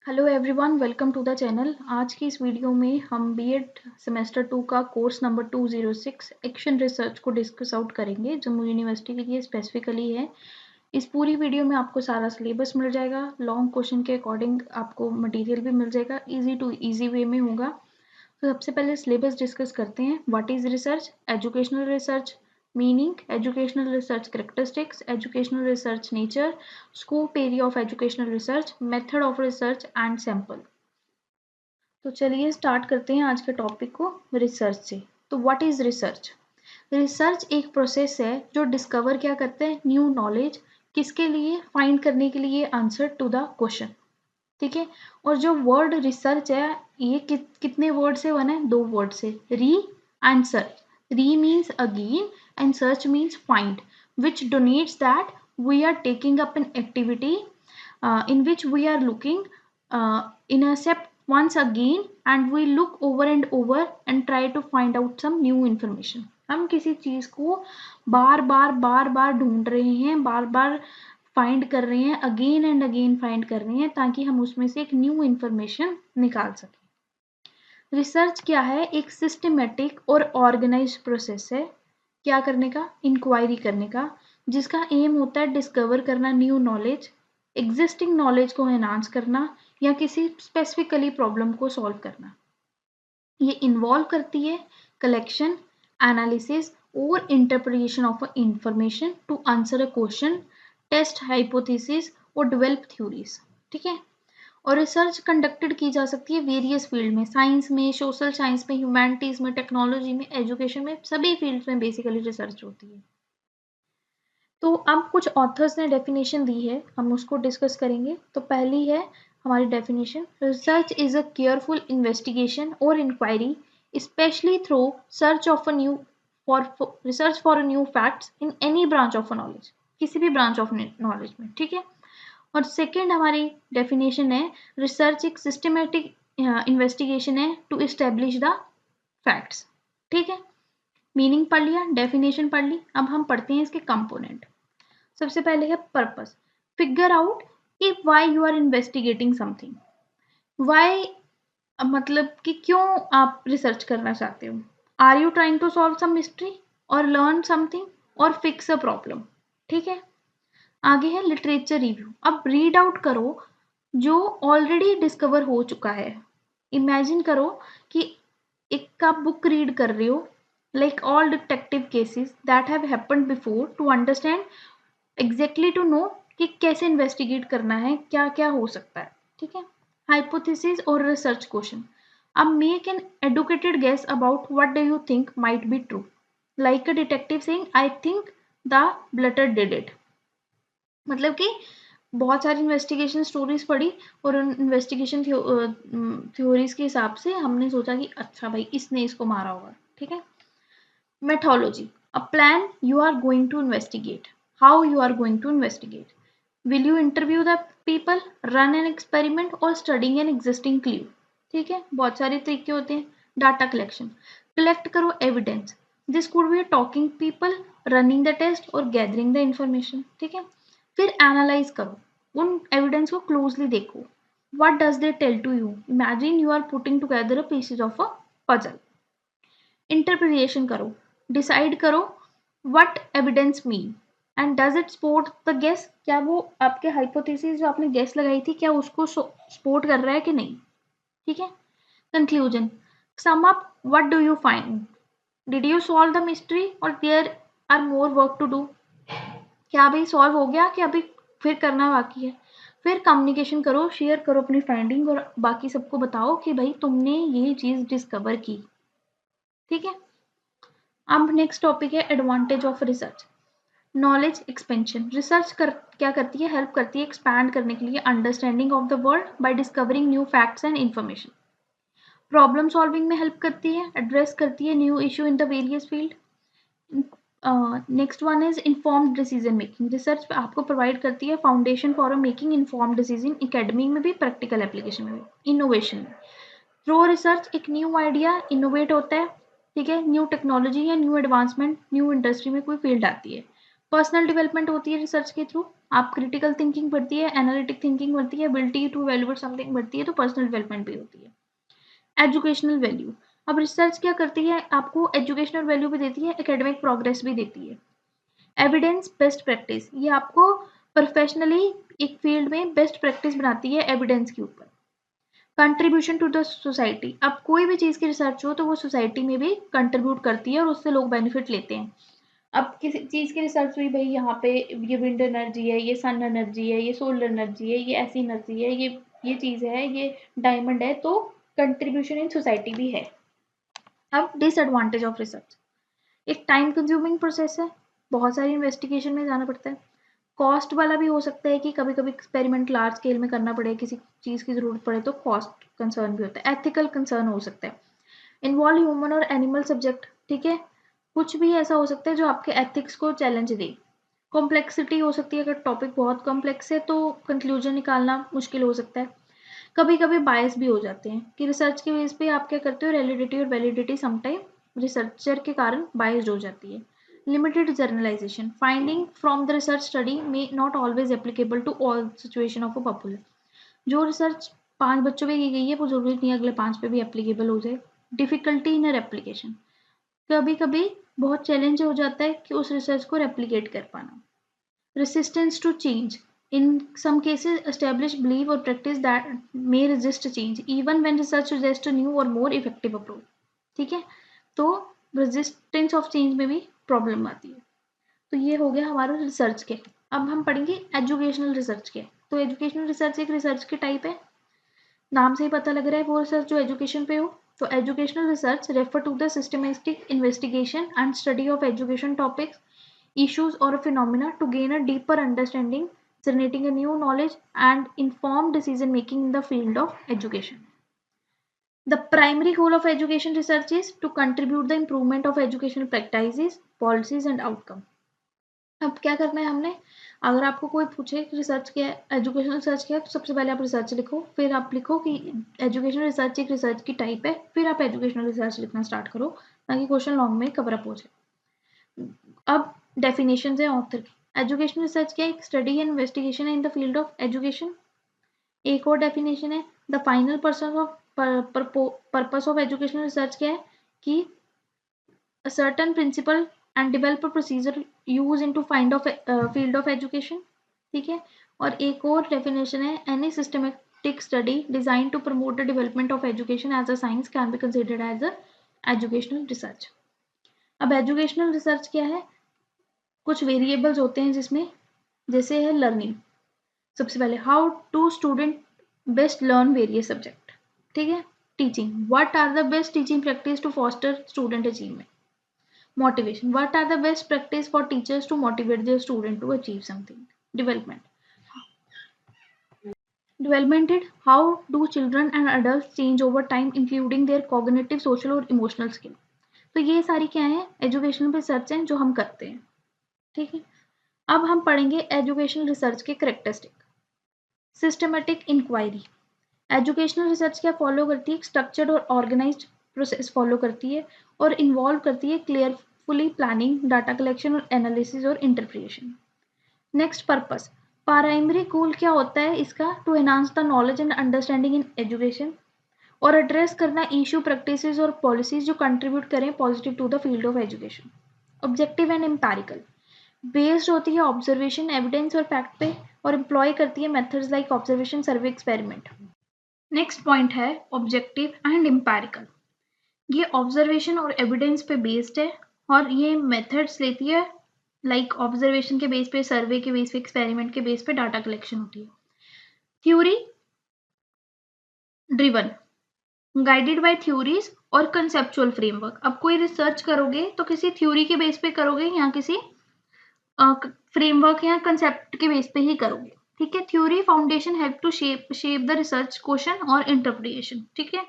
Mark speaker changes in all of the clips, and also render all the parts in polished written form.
Speaker 1: Hello everyone, welcome to the channel. आज की इस वीडियो में हम बीएड सेमेस्टर 2 का कोर्स नंबर 206 एक्शन रिसर्च को डिस्कस आउट करेंगे, जम्मू यूनिवर्सिटी के लिए स्पेसिफिकली है। इस पूरी वीडियो में आपको सारा सिलेबस मिल जाएगा, लॉन्ग क्वेश्चन के अकॉर्डिंग आपको मटेरियल भी मिल जाएगा, इजी टू इजी वे में होगा। तो सबसे पहले सिलेबस डिस्कस करते हैं। What is research? Educational research meaning, educational research characteristics, educational research nature, scope area of educational research, method of research and sample. तो चलिए स्टार्ट करते हैं आज के टॉपिक को रिसर्च से। तो व्हाट इज रिसर्च? रिसर्च एक प्रोसेस है जो डिस्कवर क्या करते हैं, न्यू नॉलेज। किसके लिए? फाइंड करने के लिए आंसर टू द क्वेश्चन। ठीक है। और जो वर्ड रिसर्च है ये कितने वर्ड से बना है? दो वर्ड से, री एंड सर्च। री means again and search means find, which denotes that we are taking up an activity in which we are looking in a step once again and we look over and over and try to find out some new information। हम किसी चीज को बार बार ढूंढ रहे हैं, बार बार find कर रहे हैं, अगेन एंड अगेन फाइंड कर रहे हैं ताकि हम उसमें से एक न्यू इंफॉर्मेशन निकाल सकें। रिसर्च क्या है? एक सिस्टमेटिक और ऑर्गेनाइज्ड प्रोसेस है। क्या करने का? इंक्वायरी करने का, जिसका एम होता है डिस्कवर करना न्यू नॉलेज, एग्जिस्टिंग नॉलेज को एनहांस करना या किसी स्पेसिफिकली प्रॉब्लम को सॉल्व करना। ये इन्वॉल्व करती है कलेक्शन, एनालिसिस और interpretation of information to answer a question, test hypothesis और डेवलप थ्योरीज। ठीक है। और रिसर्च कंडक्टेड की जा सकती है वेरियस फील्ड में, साइंस में, सोशल साइंस में, ह्यूमैनिटीज में, टेक्नोलॉजी में, एजुकेशन में, सभी फील्ड्स में बेसिकली रिसर्च होती है। तो अब कुछ ऑथर्स ने डेफिनेशन दी है, हम उसको डिस्कस करेंगे। तो पहली है हमारी definition, research is a careful investigation or inquiry specially through search of a new research for a new facts in any branch of knowledge, किसी भी ब्रांच ऑफ नॉलेज में। ठीक है। और सेकेंड हमारी डेफिनेशन है, रिसर्च एक सिस्टमेटिक इन्वेस्टिगेशन है टू इस्टेब्लिश द फैक्ट्स। ठीक है। मीनिंग पढ़ लिया, डेफिनेशन पढ़ ली, अब हम पढ़ते हैं इसके कंपोनेंट। सबसे पहले है पर्पस। फिगर आउट कि why you are investigating something. Why मतलब कि क्यों आप रिसर्च करना चाहते हो। Are you trying to solve some mystery और लर्न समथिंग और फिक्स अ प्रॉब्लम। ठीक है। आगे है लिटरेचर रिव्यू। अब रीड आउट करो जो ऑलरेडी डिस्कवर हो चुका है। इमेजिन करो कि एक आप बुक रीड कर रहे हो, like all detective cases that have happened before, to understand exactly to know कि कैसे इन्वेस्टिगेट करना है, क्या क्या हो सकता है। ठीक है। हाइपोथेसिस और रिसर्च क्वेश्चन। अब make an educated guess about what do you think might be true, like a detective saying I think the butler did it. मतलब कि बहुत सारी इन्वेस्टिगेशन स्टोरीज पढ़ी और उन इन्वेस्टिगेशन थ्योरीज के हिसाब से हमने सोचा कि अच्छा भाई इसने इसको मारा होगा। ठीक है। Methodology, a plan you are going to investigate, how you are going to investigate, will you interview the people, run an experiment or studying an existing clue। ठीक है। बहुत सारे तरीके होते हैं। डाटा कलेक्शन, कलेक्ट करो evidence, this could be talking people, running the test और gathering the information. ठीक है। फिर एनालाइज करो, उन एविडेंस को क्लोजली देखो, what does they tell to you, imagine you are putting together a pieces of a puzzle। Interpretation करो, decide करो what evidence mean and does it support the guess. क्या वो आपके हाइपोथेसिस जो आपने गेस लगाई थी क्या उसको सपोर्ट कर रहा है कि नहीं। ठीक है। Conclusion, sum up what do you find, did you solve the mystery और there are more work to do. क्या अभी सॉल्व हो गया कि अभी फिर करना बाकी है। फिर कम्युनिकेशन करो, शेयर करो अपनी फाइंडिंग और बाकी सबको बताओ कि भाई तुमने ये चीज डिस्कवर की। ठीक है। अब नेक्स्ट टॉपिक है advantage of research. Knowledge expansion. Research क्या करती है? हेल्प करती है एक्सपैंड करने के लिए understanding of the world by discovering new facts and information. Problem solving में हेल्प करती है, एड्रेस करती है new issue in the various field. Next one is informed decision making. Research आपको प्रोवाइड करती है foundation for making informed decision, academic में भी, प्रैक्टिकल एप्लीकेशन में भी। इनोवेशन, थ्रू रिसर्च एक न्यू आइडिया इनोवेट होता है। ठीक है। न्यू टेक्नोलॉजी या न्यू एडवांसमेंट, न्यू इंडस्ट्री में कोई फील्ड आती है। पर्सनल डेवलपमेंट होती है रिसर्च के थ्रू। आप क्रिटिकल थिंकिंग बढ़ती है, एनालिटिक थिंकिंग बढ़ती है, एबिलिटी टू वैल्यूएट समथिंग बढ़ती है, तो पर्सनल डेवलपमेंट भी होती है। एजुकेशनल वैल्यू, अब रिसर्च क्या करती है, आपको एजुकेशनल वैल्यू भी देती है, एकेडमिक प्रोग्रेस भी देती है। एविडेंस बेस्ट प्रैक्टिस, ये आपको प्रोफेशनली एक फील्ड में बेस्ट प्रैक्टिस बनाती है एविडेंस के ऊपर। कंट्रीब्यूशन टू द सोसाइटी, अब कोई भी चीज़ की रिसर्च हो तो वो सोसाइटी में भी कंट्रीब्यूट करती है और उससे लोग बेनिफिट लेते हैं। अब किसी चीज़ की रिसर्च हुई, भाई यहाँ पे ये विंड एनर्जी है, ये सन एनर्जी है, ये सोलर एनर्जी है, ये ऐसी एनर्जी है, ये चीज़ है, ये डायमंड है, तो कंट्रीब्यूशन इन सोसाइटी भी है। अब डिसएडवांटेज ऑफ रिसर्च, एक टाइम कंज्यूमिंग प्रोसेस है, बहुत सारी इन्वेस्टिगेशन में जाना पड़ता है। कॉस्ट वाला भी हो सकता है कि कभी कभी एक्सपेरिमेंट लार्ज स्केल में करना पड़े, किसी चीज़ की ज़रूरत पड़े तो कॉस्ट कंसर्न भी होता है। एथिकल कंसर्न हो सकता है, इन्वॉल्व ह्यूमन और एनिमल सब्जेक्ट, ठीक है, कुछ भी ऐसा हो सकता है जो आपके एथिक्स को चैलेंज दे। कॉम्प्लेक्सिटी हो सकती है, अगर टॉपिक बहुत कॉम्प्लेक्स है तो कंक्लूजन निकालना मुश्किल हो सकता है। कभी कभी बायस भी हो जाते हैं कि रिसर्च के बेस पे आप क्या करते हो, वैलिडिटी और वैलिडिटी समटाइम रिसर्चर के कारण बायस्ड हो जाती है। Limited generalisation, finding from the research study may not always applicable to all situation of a popular, जो रिसर्च 5 बच्चों पे की गई है वो जरूरी नहीं है अगले 5 पे भी एप्लीकेबल हो जाए। डिफिकल्टी इन रेप्लीकेशन, कभी कभी बहुत चैलेंज हो जाता है कि उस रिसर्च को रेप्लीकेट कर पाना। Resistance to change, in some cases established belief or practice that may resist change even when research suggests a new or more effective approach, ठीक है, तो resistance of change में भी प्रॉब्लम आती है। तो ये हो गया हमारा रिसर्च के। अब हम पढ़ेंगे एजुकेशनल रिसर्च के। तो एजुकेशनल रिसर्च एक रिसर्च के टाइप है, नाम से ही पता लग रहा है वो रिसर्च जो एजुकेशन पे हो। तो educational research refer to the systematic investigation and study of education topics, issues or phenomena to gain a deeper understanding, generating a new knowledge and informed decision making in the field of education. The primary goal of education research is to contribute the improvement of educational practices, policies and outcome. अब क्या करना है हमने, अगर आपको कोई पूछे कि रिसर्च क्या है, एजुकेशन रिसर्च क्या है, तो सबसे पहले आप रिसर्च लिखो, फिर आप लिखो कि एजुकेशन रिसर्च एक रिसर्च की टाइप है, फिर आप एजुकेशनल रिसर्च लिखना स्टार्ट करो ताकि क्वेश्चन लॉन्ग में कवर अप हो जाए। अब डेफिनेशन है ऑथर की। एजुकेशनल रिसर्च क्या है, एक study and investigation in the field of education. एक और डेफिनेशन है, the final purpose of educational research क्या है कि a certain principle and develop a procedure used into field of education, ठीक है। और एक और डेफिनेशन है, any systematic study designed to promote the development of education as a science can be considered as a educational research। अब educational research क्या है, कुछ वेरिएबल्स होते हैं जिसमें, जैसे है लर्निंग, सबसे पहले how to student best learn various subject, ठीक है। Teaching, what are the best teaching practice to foster student achievement. Motivation, what are the best practice for teachers to motivate their student to achieve something. Development, developmental, how do children and adult change over time including their cognitive, social और emotional skill. तो ये सारी क्या है, educational research हैं जो हम करते हैं, ठीक है। अब हम पढ़ेंगे एजुकेशनल रिसर्च के characteristic. Systematic inquiry, educational research क्या फॉलो करती है, स्ट्रक्चर्ड और ऑर्गेनाइज्ड प्रोसेस फॉलो करती है और इन्वॉल्व करती है क्लियरफुली प्लानिंग, डाटा कलेक्शन और एनालिसिस और interpretation. Next, purpose, primary goal क्या होता है इसका, to enhance the knowledge and understanding in education, और एड्रेस करना इशू, प्रैक्टिसेस और पॉलिसीज जो कंट्रीब्यूट करें positive to the field of education. Objective and empirical, based होती है ऑब्जर्वेशन, एविडेंस और फैक्ट पे, और एम्प्लॉय करती है मेथड्स लाइक ऑब्जर्वेशन, सर्वे, एक्सपेरिमेंट। नेक्स्ट पॉइंट है ऑब्जेक्टिव एंड एम्पेरिकल, ये ऑब्जर्वेशन और एविडेंस पे बेस्ड है और ये मेथड्स लेती है लाइक ऑब्जर्वेशन के बेस पे, सर्वे के बेस पे, एक्सपेरिमेंट के बेस पे डाटा कलेक्शन होती है। Theory driven, guided by theories और कंसेप्चुअल फ्रेमवर्क। अब कोई रिसर्च करोगे तो किसी थ्योरी के बेस पे करोगे या किसी फ्रेमवर्क या कंसेप्ट के बेस पे ही करोगे, ठीक है। Theory foundation help to shape the research question और इंटरप्रिटेशन, ठीक है।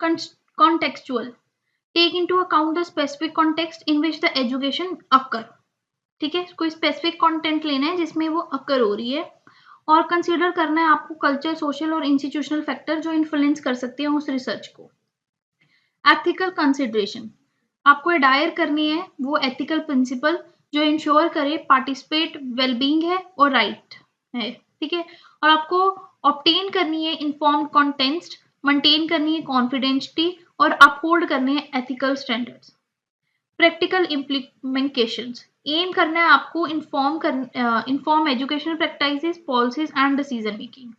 Speaker 1: Contextual, take into account the specific context in which the education occur, ठीक है, कोई स्पेसिफिक कंटेंट लेना है जिसमें वो अकर हो रही है, और कंसीडर करना है आपको कल्चर, सोशल और इंस्टीट्यूशनल फैक्टर जो इन्फ्लुएंस कर सकते हैं उस रिसर्च को। एथिकल कंसिडरेशन, आपको एडायर करनी है वो एथिकल प्रिंसिपल जो इंश्योर करे पार्टिसिपेट वेलबींग है और राइट है, ठीक है। और आपको ऑब्टेन करनी है इन्फॉर्म्ड कंटेंट, मेंटेन करनी है कॉन्फिडेंशियलिटी और अपहोल्ड करने हैं ethical standards. Practical implementations, aim करना है आपको inform educational practices, policies and decision making.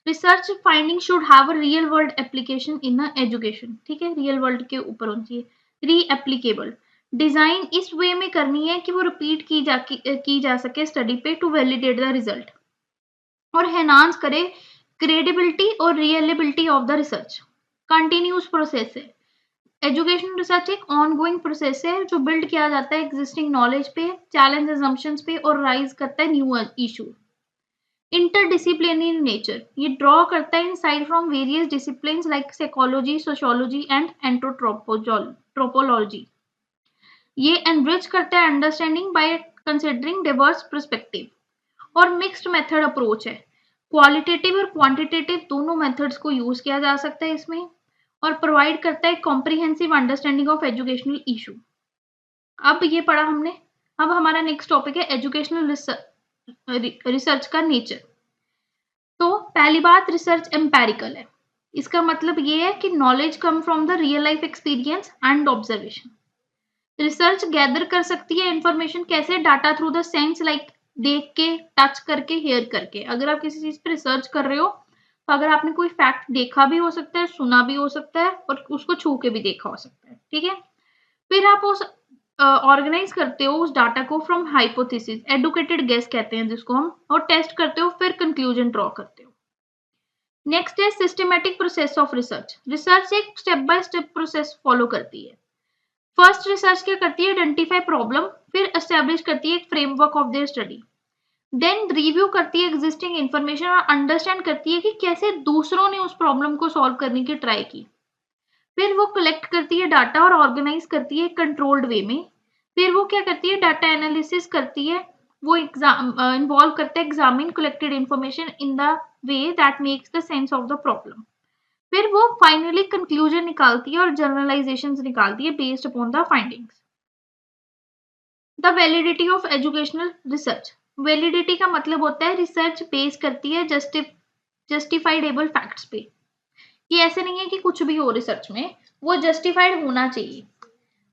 Speaker 1: Research finding should have a real world application in education, ठीक है, रियल वर्ल्ड के ऊपर होनी चाहिए। री एप्लीकेबल, डिजाइन इस वे में करनी है कि वो रिपीट की जा सके स्टडी पे टू वैलिडेट द रिजल्ट और एनहांस करे क्रेडिबिलिटी और reliability of the research. Continuous process है, एजुकेशन रिसर्च एक ऑनगोइंग प्रोसेस है जो बिल्ड किया जाता है एग्जिस्टिंग नॉलेज पे, चैलेंज असम्पशंस पे और राइज करता है न्यू इशू। इंटरडिसिप्लिनरी नेचर, ये ड्रॉ करता है insight from various disciplines like psychology, sociology and anthropology. ये एनरिच करता है understanding by considering diverse perspective. और मिक्स्ड मेथड अप्रोच है, क्वालिटेटिव और क्वांटिटेटिव दोनों मेथड्स को यूज किया जा सकता है इसमें, और प्रोवाइड करता है comprehensive understanding of educational issue. अब ये पढ़ा हमने, अब हमारा नेक्स्ट टॉपिक है एजुकेशनल रिसर्च का नेचर। तो पहली बात, रिसर्च एम्पेरिकल है। इसका मतलब ये है कि knowledge come from the real life experience and observation. Research gather कर सकती है इंफॉर्मेशन कैसे, data through the sense, like देख के, टच करके, हेयर करके। अगर आप किसी चीज पे रिसर्च कर रहे हो तो अगर आपने कोई फैक्ट देखा भी हो सकता है, सुना भी हो सकता है और उसको छू के भी देखा हो सकता है, ठीक है। फिर आप उस ऑर्गेनाइज करते हो उस डाटा को फ्रॉम हाइपोथेसिस, एडुकेटेड गेस कहते हैं जिसको हम, और टेस्ट करते हो, फिर कंक्लूजन ड्रॉ करते हो। नेक्स्ट है systematic process of research. Research एक step by step process follow करती है। फर्स्ट रिसर्च क्या करती है, आइडेंटिफाई प्रॉब्लम, फिर एस्टेब्लिश करती है एक framework of their study, then review करती है एग्जिस्टिंग इंफॉर्मेशन और अंडरस्टैंड करती है कि कैसे दूसरों ने उस प्रॉब्लम को सॉल्व करने की ट्राई की। फिर वो कलेक्ट करती है डाटा और ऑर्गेनाइज करती है कंट्रोल्ड वे में। फिर वो क्या करती है, डाटा एनालिसिस करती है, वो एग्जाम इन्वॉल्व करता है examine collected information in the way that makes the sense of the problem. फिर वो फाइनली कंक्लूजन निकालती है और जनरलाइजेशंस निकालती है based upon the findings. The validity of educational research, validity का मतलब होता है रिसर्च बेस करती है जस्टिफाइडेबल फैक्ट्स पे। ये ऐसे नहीं है कि कुछ भी हो रिसर्च में, वो जस्टिफाइड होना चाहिए।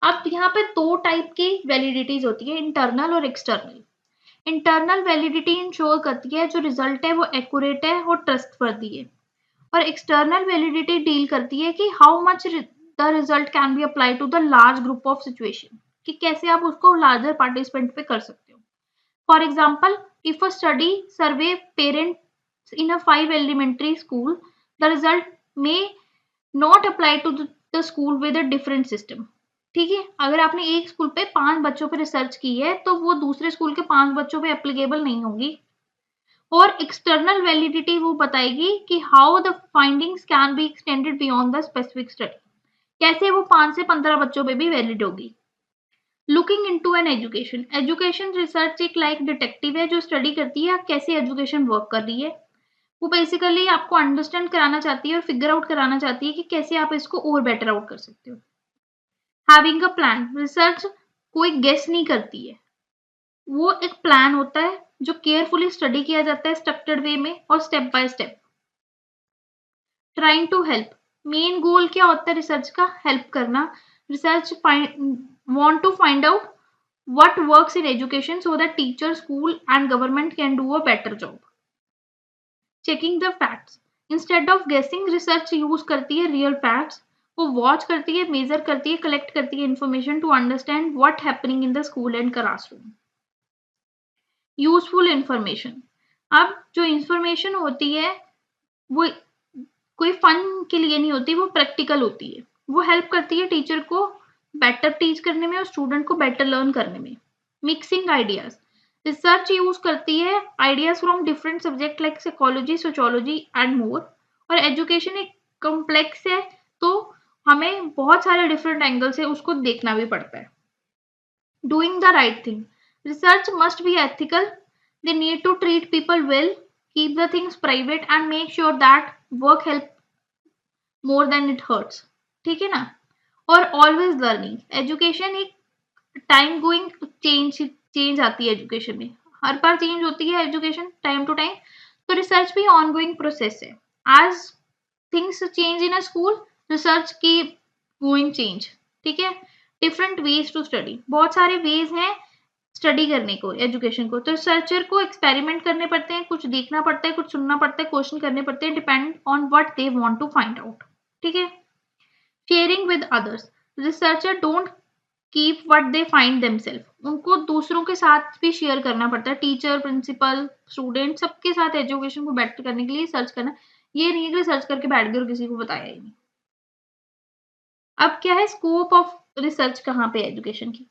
Speaker 1: अब यहाँ पे दो टाइप की वैलिडिटीज होती है, इंटरनल और एक्सटर्नल। इंटरनल वैलिडिटी इंश्योर करती है जो रिजल्ट है वो एक्यूरेट है और ट्रस्टवर्दी है, और एक्सटर्नल वैलिडिटी डील करती है कि how much the result can be apply to the large group of situation, कि कैसे आप उसको लार्जर पार्टिसिपेंट पे कर सकते हो। For example, if a study survey parents in a 5 elementary school, the result may not apply to the school with a different system। ठीक है, अगर आपने एक स्कूल पे 5 बच्चों पे रिसर्च की है तो वो दूसरे स्कूल के 5 बच्चों पे एप्लीकेबल नहीं होगी। और एक्सटर्नल वैलिडिटी वो बताएगी कि how the findings can be extended beyond the specific study, कैसे वो 5 से 15 बच्चों पे भी वैलिड होगी। Looking into an education, education research एक लाइक डिटेक्टिव है जो स्टडी करती है कैसे एजुकेशन वर्क कर रही है। वो बेसिकली आपको अंडरस्टैंड कराना चाहती है और फिगर आउट कराना चाहती है कि कैसे आप इसको और बेटर आउट कर सकते हो। हैविंग अ प्लान, रिसर्च कोई गेस नहीं करती है, वो एक प्लान होता है जो केयरफुली स्टडी किया जाता है स्ट्रक्चर्ड वे में और step by step. Trying to help, main goal क्या होता है रिसर्च का, हेल्प करना। Research want to find out what works in education so that teacher, school and government can do a better job. Checking the facts, instead of guessing, research use करती है real facts, वो watch करती है, measure करती है, collect करती है information to understand what happening in the school and classroom. Useful information, अब जो information होती है वो कोई फन के लिए नहीं होती, वो प्रैक्टिकल होती है, वो हेल्प करती है टीचर को बेटर टीच करने में और स्टूडेंट को बेटर लर्न करने में। मिक्सिंग आइडियाज, रिसर्च यूज करती है ideas from different subject like psychology, sociology and more. और एजुकेशन एक कॉम्प्लेक्स है तो हमें बहुत सारे डिफरेंट एंगल से उसको देखना भी पड़ता है। Doing the right thing, research must be ethical, they need to treat people well, keep the things private and make sure that work help more than it hurts, ठीक है ना। और ऑलवेज लर्निंग, एजुकेशन एक time going change आती है education में, हर बार चेंज होती है एजुकेशन टाइम टू टाइम। तो रिसर्च भी ऑनगोइंग प्रोसेस है। As things change in a school, research की गोइंग चेंज। ठीक है। डिफरेंट वेज टू स्टडी, बहुत सारे वेज हैं स्टडी करने को, एजुकेशन को। तो रिसर्चर को एक्सपेरिमेंट करने पड़ते हैं, कुछ देखना पड़ता है, कुछ सुनना पड़ता है, क्वेश्चन करने पड़ते हैं, depend on what they want to find out. ठीक है। Sharing with others, researcher don't keep what they find themselves, उनको दूसरों के साथ भी शेयर करना पड़ता है, टीचर, प्रिंसिपल, स्टूडेंट, सबके साथ एजुकेशन को बेटर करने के लिए सर्च करना। ये नहीं है कि सर्च करके बैठ गए और किसी को बताया ही नहीं। अब क्या है स्कोप ऑफ रिसर्च, कहाँ पे एजुकेशन की?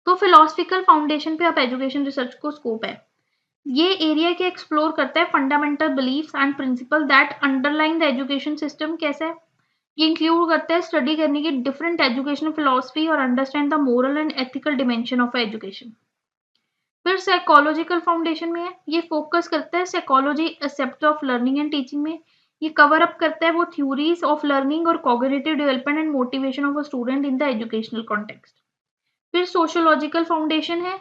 Speaker 1: तो फिलोसफिकल फाउंडेशन पे अब एजुकेशन रिसर्च को स्कोप है। ये एरिया क्या एक्सप्लोर करता है? Fundamental beliefs and principal that underline the education system. कैसे है? ये इंक्लूड करता है स्टडी करने की डिफरेंट एजुकेशनल फिलोसफी और understand the moral and ethical dimension of education. फिर साइकोलॉजिकल फाउंडेशन में है, ये फोकस करता है psychology aspect of learning and teaching में। ये कवर अप करता है वो थ्योरीज ऑफ लर्निंग और cognitive development and motivation of a student in the educational context. फिर सोशियोलॉजिकल फाउंडेशन है,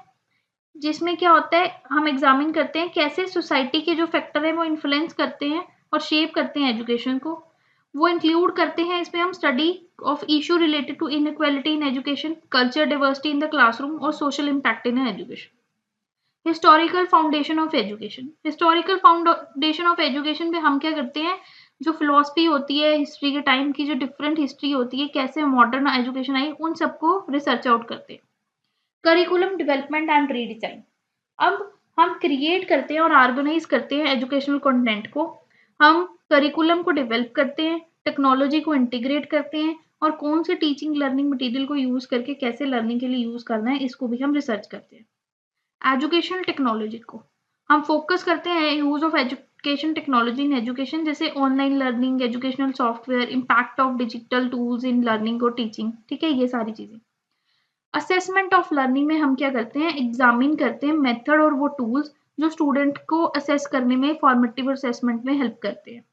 Speaker 1: जिसमें क्या होता है हम एग्जामिन करते हैं कैसे सोसाइटी के जो फैक्टर है वो इन्फ्लुएंस करते हैं और शेप करते हैं एजुकेशन को। वो इंक्लूड करते हैं इसमें हम study of issue related to inequality in education, culture diversity in the classroom और social impact in education. Historical foundation of education, historical foundation of education में हम क्या करते हैं, जो फिलोसफी होती है हिस्ट्री के टाइम की, जो डिफरेंट हिस्ट्री होती है, कैसे मॉडर्न एजुकेशन आई, उन सबको रिसर्च आउट करते हैं। करिकुलम डेवलपमेंट एंड रीडिजाइन, अब हम क्रिएट करते हैं और ऑर्गेनाइज करते हैं एजुकेशनल कंटेंट को। हम करिकुलम को डेवलप करते हैं, टेक्नोलॉजी को इंटीग्रेट करते हैं, और कौन से टीचिंग लर्निंग मटेरियल को यूज करके कैसे लर्निंग के लिए यूज करना है, इसको भी हम रिसर्च करते हैं। एजुकेशनल टेक्नोलॉजी को हम फोकस करते हैं use of education technology in education, जैसे online learning, educational software, impact of digital tools in learning और टीचिंग। ठीक है, ये सारी चीजें। असेसमेंट ऑफ लर्निंग में हम क्या करते हैं, एग्जामिन करते हैं मेथड और वो टूल्स जो स्टूडेंट को असेस करने में, फॉर्मेटिव असेसमेंट में हेल्प करते हैं।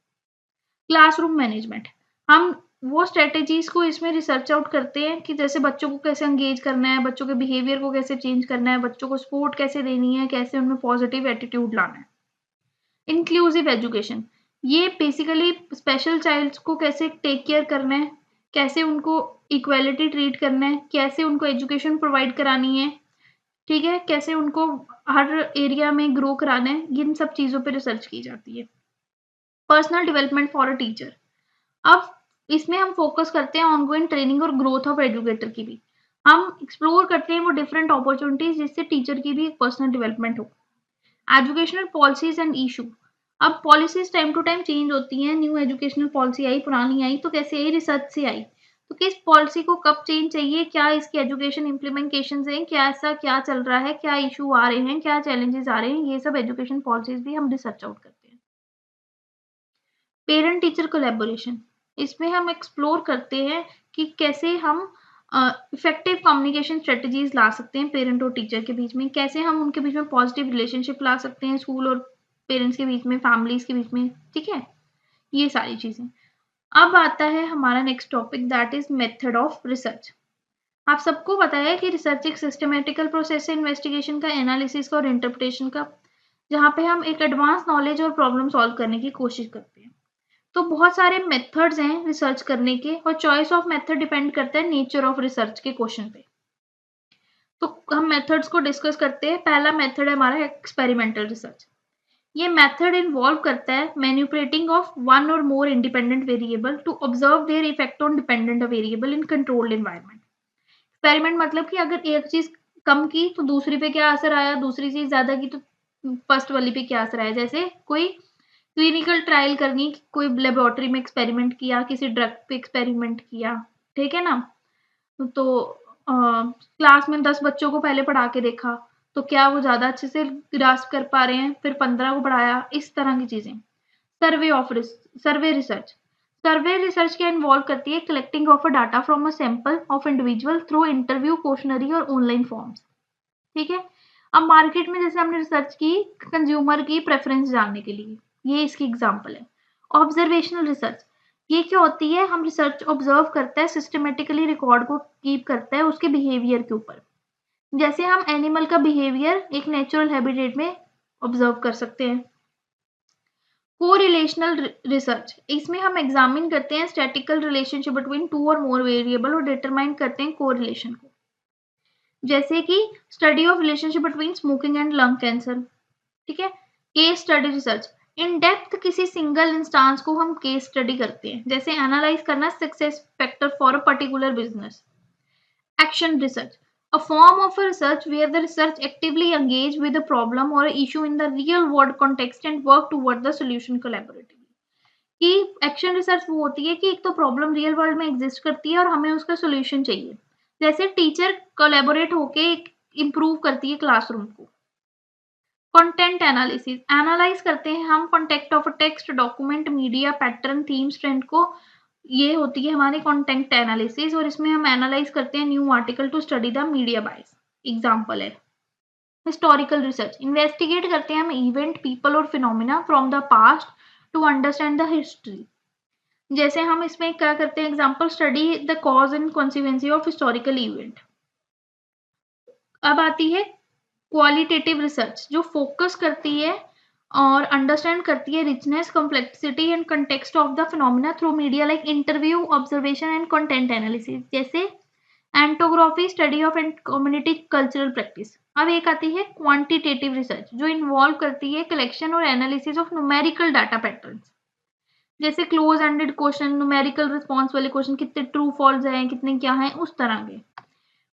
Speaker 1: क्लासरूम मैनेजमेंट, हम वो स्ट्रेटेजीज को इसमें रिसर्च आउट करते हैं कि जैसे बच्चों को कैसे एंगेज करना है, बच्चों के बिहेवियर को कैसे चेंज करना है, बच्चों को सपोर्ट कैसे देनी है, कैसे उनमें पॉजिटिव एटीट्यूड लाना है। इंक्लूसिव एजुकेशन, ये बेसिकली स्पेशल चाइल्ड्स को कैसे टेक केयर करना है, कैसे उनको इक्वालिटी ट्रीट करना है, कैसे उनको एजुकेशन प्रोवाइड करानी है। ठीक है, कैसे उनको हर एरिया में ग्रो कराना है, इन सब चीज़ों पे रिसर्च की जाती है। Personal development for a teacher, अब इसमें हम फोकस करते हैं ऑनगोइंग ट्रेनिंग और ग्रोथ ऑफ एजुकेटर की भी। हम एक्सप्लोर करते हैं वो डिफरेंट अपॉर्चुनिटीज जिससे टीचर की भी एक पर्सनल डेवलपमेंट हो। एजुकेशनल पॉलिसीज एंड इशू, अब policies time to time change होती हैं, न्यू एजुकेशनल पॉलिसी आई, पुरानी आई, तो कैसे आई, रिसर्च से आई। तो किस पॉलिसी को कब चेंज चाहिए, क्या इसकी एजुकेशन इम्प्लीमेंटेशन हैं, क्या ऐसा क्या चल रहा है, क्या इशू आ रहे हैं, क्या चैलेंजेस आ रहे हैं, ये सब एजुकेशन पॉलिसीज भी हम रिसर्च आउट करते हैं। पेरेंट टीचर कोलैबोरेशन, इसमें हम एक्सप्लोर करते हैं कि कैसे हम इफेक्टिव कम्युनिकेशन स्ट्रेटजीज ला सकते हैं पेरेंट और टीचर के बीच में, कैसे हम उनके बीच में पॉजिटिव रिलेशनशिप ला सकते हैं, स्कूल और पेरेंट्स के बीच में, फैमिलीज के बीच में। ठीक है, ये सारी चीजें। अब आता है हमारा next topic, that is method of research. आप सबको पता है कि रिसर्च एक सिस्टमेटिकल प्रोसेस है इन्वेस्टिगेशन का, एनालिसिस का और इंटरप्रिटेशन का, जहाँ पे हम एक एडवांस नॉलेज और प्रॉब्लम सॉल्व करने की कोशिश करते हैं। तो बहुत सारे मेथड्स हैं रिसर्च करने के, और चॉइस ऑफ मेथड डिपेंड करता है नेचर ऑफ रिसर्च के क्वेश्चन पे। तो हम मेथड्स को डिस्कस करते हैं। पहला मेथड है हमारा एक्सपेरिमेंटल रिसर्च। ये मेथड इन्वॉल्व करता है मैनिपुलेटिंग ऑफ वन और more independent variable to observe their effect on dependent variable in controlled environment. Experiment मतलब कि अगर एक चीज कम की तो दूसरी पे क्या असर आया, दूसरी चीज ज्यादा की तो फर्स्ट वाली पे क्या असर आया। जैसे कोई क्लिनिकल ट्रायल करनी, कोई लेबोरेटरी में एक्सपेरिमेंट किया, किसी ड्रग पे एक्सपेरिमेंट किया, ठीक है ना। तो क्लास में 10 बच्चों को पहले पढ़ा के देखा, तो क्या वो ज़्यादा अच्छे से ग्रास्प कर पा रहे हैं, फिर 15 को पढ़ाया, इस तरह की चीज़ें। सर्वे रिसर्च, सर्वे रिसर्च क्या इन्वॉल्व करती है, collecting of a data from a sample of individual through interview, questionnaire और ऑनलाइन फॉर्म्स। ठीक है। अब मार्केट में जैसे हमने रिसर्च की कंज्यूमर की प्रेफरेंस जानने के लिए, ये इसकी एग्जांपल है। ऑब्जर्वेशनल रिसर्च, ये क्या होती है, हम रिसर्च ऑब्जर्व करते हैं, सिस्टमेटिकली रिकॉर्ड को कीप करता है उसके बिहेवियर के ऊपर। जैसे हम एनिमल का बिहेवियर एक नेचुरल हैबिटेट में ऑब्जर्व कर सकते हैं। कोरिलेशनल रिसर्च, इसमें हम एग्जामिन करते हैं स्टैटिकल रिलेशनशिप बिटवीन टू और मोर वेरिएबल और डिटरमाइन करते हैं कोरिलेशन को। जैसे कि study of relationship between smoking and lung cancer, ठीक है। Case study research, in depth किसी सिंगल इंस्टांस को हम केस स्टडी करते हैं, जैसे एनालाइज करना success factor for a particular business. Action research, a form of a research where the research actively engage with a problem or issue in the real world context and work toward the solution collaboratively. कि action research वो होती है कि एक तो problem real world में exist करती है और हमें उसका सोल्यूशन चाहिए, जैसे टीचर कोलैबोरेट होके इम्प्रूव करती है क्लासरूम को। कंटेंट एनालिसिस, एनालाइज करते हैं हम contact of text, document, media, pattern, themes, trend को। ये होती है हमारी कंटेंट एनालिसिस और इसमें हम एनालाइज करते हैं new article to study the media bias. Example है हिस्टोरिकल रिसर्च, इन्वेस्टिगेट करते हैं हम इवेंट, पीपल और phenomena from the past to understand the history. जैसे हम इसमें क्या करते हैं, example study the cause and consequence of historical event. अब आती है क्वालिटेटिव रिसर्च, जो फोकस करती है और अंडरस्टैंड करती है richness, complexity and context of the phenomena through media like interview, observation and content analysis. जैसे ethnography, study of and community cultural practice. अब एक आती है क्वांटिटेटिव रिसर्च, जो इन्वॉल्व करती है कलेक्शन और analysis of numerical data patterns, जैसे close ended question, numerical response वाले क्वेश्चन, कितने ट्रू फॉल्स हैं, कितने क्या हैं, उस तरह के।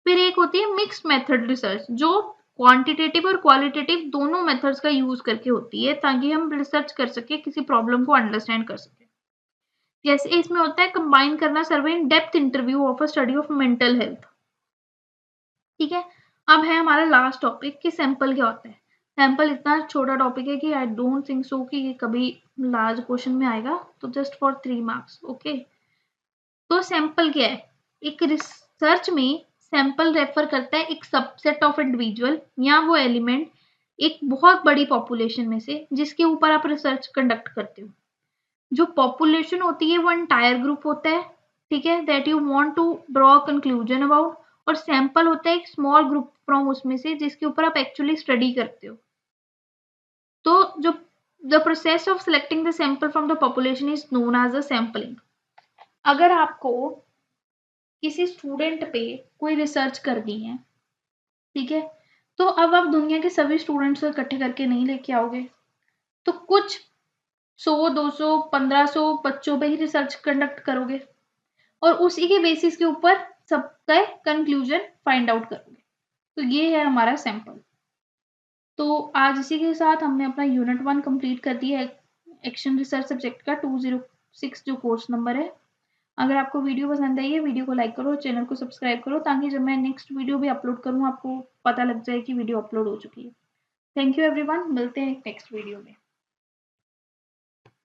Speaker 1: फिर एक होती है मिक्स्ड मेथड रिसर्च, जो क्वांटिटेटिव और क्वालिटेटिव दोनों मेथड्स का यूज करके होती है, ताकि हम रिसर्च कर सके, किसी प्रॉब्लम को अंडरस्टैंड कर सके। जैसे इसमें होता है कंबाइन करना survey in depth interview of a study of mental health, ठीक है। अब है हमारा लास्ट टॉपिक कि सैंपल क्या होता है। सैंपल इतना छोटा टॉपिक है कि आई डोंट थिंक सो कि ये कभी लार्ज क्वेश्चन में आएगा, तो जस्ट फॉर 3 मार्क्स, ओके। तो सैंपल क्या है, एक रिसर्च में सैंपल रेफर करता है एक सबसेट ऑफ इंडिविजुअल या वो एलिमेंट एक बहुत बड़ी पॉपुलेशन में से जिसके ऊपर आप रिसर्च कंडक्ट करते हो। जो पॉपुलेशन होती है वो एंटायर ग्रुप होता है, ठीक है, that you want to draw conclusion about, और सैंपल होता है एक स्मॉल ग्रुप फ्रॉम उसमें से जिसके ऊपर आप एक्चुअली स्टडी करते हो। तो जो the process of selecting the sample from the population is known as a sampling. अगर आपको किसी स्टूडेंट पे कोई रिसर्च करनी है, ठीक है, तो अब आप दुनिया के सभी स्टूडेंट्स को इकट्ठे करके नहीं लेके आओगे, तो कुछ 100, 200, 1500 बच्चों पे ही रिसर्च कंडक्ट करोगे और उसी के बेसिस के ऊपर सबका कंक्लूजन फाइंड आउट करोगे। तो ये है हमारा सैंपल। तो आज इसी के साथ हमने अपना यूनिट 1 कंप्लीट कर दिया है, एक्शन रिसर्च सब्जेक्ट का 206 जो कोर्स नंबर है। अगर आपको वीडियो पसंद आई है, वीडियो को लाइक करो, चैनल को सब्सक्राइब करो, ताकि जब मैं नेक्स्ट वीडियो भी अपलोड करूँ आपको पता लग जाए कि वीडियो अपलोड हो चुकी है। थैंक यू एवरीवन, मिलते हैं नेक्स्ट वीडियो में।